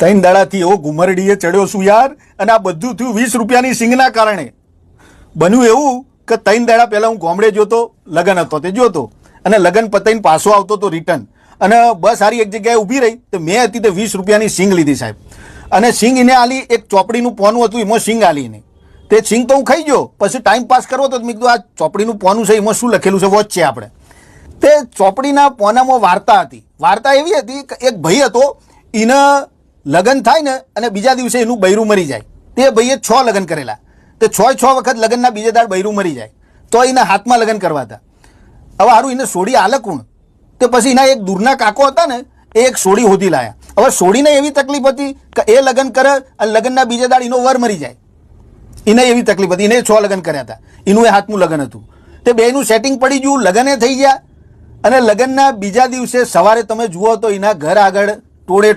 ત્રણ દાડાથી એવો ઘુમરડીએ ચડ્યો છું યાર, અને આ બધું થયું 20 રૂપિયાની સિંગના કારણે. બન્યું એવું કે 3 દાડા પહેલા હું ગામડે જોતો, લગન હતો તે જોતો, અને લગન પતાઈને પાછો આવતો તો રિટર્ન, અને બસ સારી એક જગ્યાએ ઊભી રહી તો મેં હતી તે 20 રૂપિયાની સિંગ લીધી સાહેબ. અને સિંગ એને આલી, એક ચોપડીનું પોનું હતું એમાં સિંગ આલી એને. તે સિંગ તો હું ખાઈ ગયો, પછી ટાઈમ પાસ કરવો તો મેં કીધું આ ચોપડીનું પોનું છે એમાં શું લખેલું છે વોચ છે આપણે. તે ચોપડીના પોનામાં વાર્તા હતી. વાર્તા એવી હતી કે એક ભાઈ હતો, એને લગ્ન થાય ને અને બીજા દિવસે એનું બૈરું મરી જાય. તે ભાઈએ 6 લગ્ન કરેલા, તે 6 વખત લગ્નના બીજે દાડ બૈરું મરી જાય તો એના હાથમાં લગ્ન કરવા હતા. હવે સારું એને સોડી આલે કોણ? તે પછી એના એક દૂરના કાકો હતા ને એ એક સોડી હોધી લાયા. હવે સોડીને એવી તકલીફ હતી કે એ લગ્ન કરે અને લગ્નના બીજે દાડ એનો વર મરી જાય. એને એવી તકલીફ હતી, એને 6 લગ્ન કર્યા હતા, એનું એ હાથનું લગ્ન હતું. તે બેનું સેટિંગ પડી ગયું, લગ્ને થઈ ગયા, અને લગ્નના બીજા દિવસે સવારે તમે જુઓ તો એના ઘર આગળ ટોળે